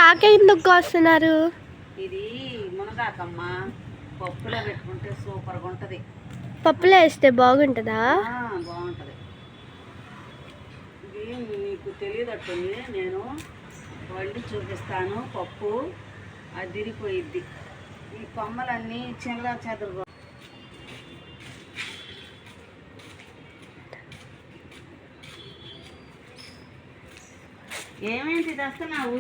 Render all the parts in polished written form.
ఆకే ఎందుకు కోస్తున్నారు? ఇది మునగాకమ్మ పప్పులో పెట్టుకుంటే సూపర్గా ఉంటుంది. పప్పులో వేస్తే బాగుంటుందా? బాగుంటుంది. ఇది మీకు తెలియదట్టుంది, నేను వండి చూపిస్తాను. పప్పు అదిరిపోయిద్ది. ఈ కొమ్మలన్నీ చిన్న చెదరు. ఏమేంటి తెస్తున్నావు?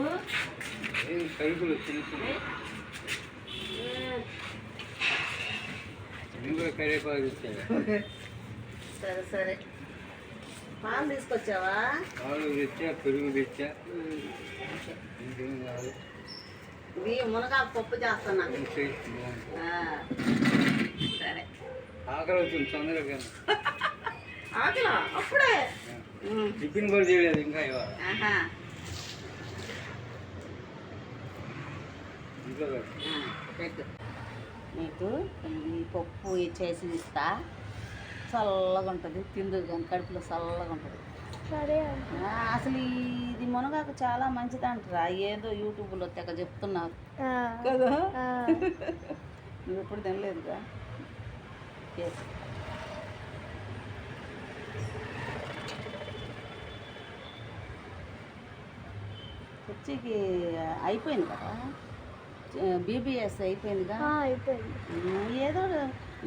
సరే సరే. పాలు తీసుకొచ్చావా? పాలు తెచ్చా, పెరుగు తెచ్చా. ఇది మునగాకు పప్పు చేస్తున్నా. సరే. ఆకలి అవుతుంది తొందరగా. ఆకలా అప్పుడే? టిఫిన్ కూడా చేయలేదు ఇంకా ఇవాళ. ఇంట్లో పెట్టు. నీకు ఈ పప్పు చేసి ఇస్తా. చల్లగా ఉంటుంది, తిందు కానీ కడుపులో చల్లగా ఉంటుంది. సరే. అసలు ఇది మునగాకు చాలా మంచిది అంటారా, ఏదో యూట్యూబ్లో తెగ చెప్తున్నారు కదా. నువ్వు ఎప్పుడు తినలేదుగా. చర్చికి అయిపోయింది కదా, బీబీఎస్ అయిపోయిందిగా. ఏదో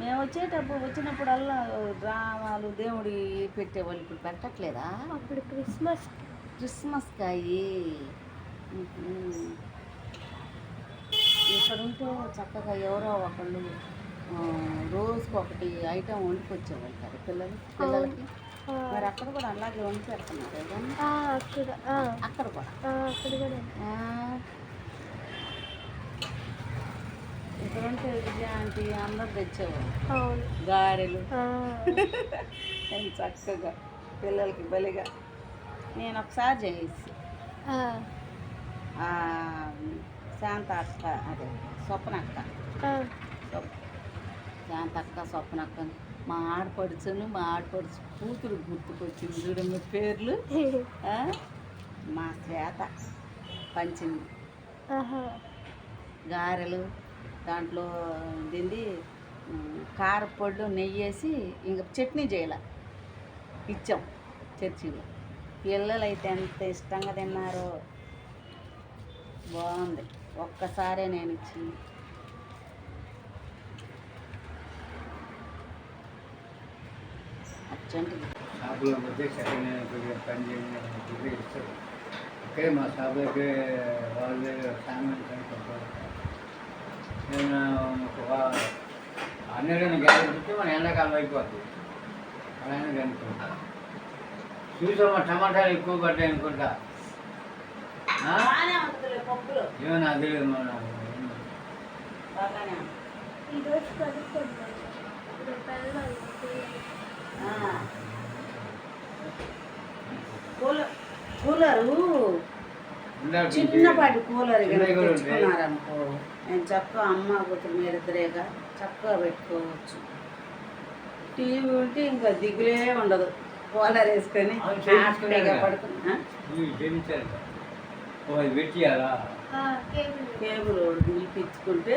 మేము వచ్చినప్పుడల్లా డ్రామాలు దేవుడి పెట్టేవాళ్ళు. ఇప్పుడు పెట్టట్లేదా? అప్పుడు క్రిస్మస్ కాయి ఇక్కడ ఉంటే చక్కగా ఎవరో ఒకళ్ళు రోజుకి ఒకటి ఐటెం వండుకొచ్చేవాళ్ళు కదా పిల్లలకి. మరి అక్కడ కూడా అలాగే వండి పెడుతున్నారు అక్కడ కూడా. ఇక్కడ ఉంటే విజయాంటి అందరు తెచ్చేవాళ్ళు గారెలు చక్కగా పిల్లలకి బలిగా. నేను ఒకసారి చేసి శాంత అక్క, అదే స్వప్నక్క, శాంత అక్క, స్వప్నక్క, మా ఆడపడుచు కూతురు గుర్తుకొచ్చింది చూడండి పేర్లు. మా శ్వేత పంచింది గారెలు. దాంట్లో దీన్ని కారపొడి నెయ్యి వేసి ఇంకా చట్నీ చేయాల ఇచ్చాం చర్చిలో. పిల్లలు అయితే ఎంత ఇష్టంగా తిన్నారో, బాగుంది. ఒక్కసారే నేను ఇచ్చింది. అర్జెంటుగా షాపులో మధ్య పని చేయాలి ఇస్తారు. ఓకే, మా షాప్ దగ్గర వాళ్ళే సామాన్ కనుక్కుంటారు. నేను ఒక 12 గ్యారెంటీ ఇస్తే మన ఎండాకాలం అయిపోతుంది. అలానే కనుక్కుంటా. చూసామా టమాటాలు ఎక్కువ పడ్డాయి అనుకుంటా. ఏమన్నా అది కూలరు చిన్నపాటి కూలర్ తెచ్చుకున్నారనుకో, నేను చక్కగా అమ్మ కూతురు మీరిద్దరేగా చక్కగా పెట్టుకోవచ్చు. టీవీ ఉంటే ఇంకా దిగులే ఉండదు. కూలర్ వేసుకొని హ్యాపీగా పడుకున్నా. కేబుల్ పిలుచుకుంటే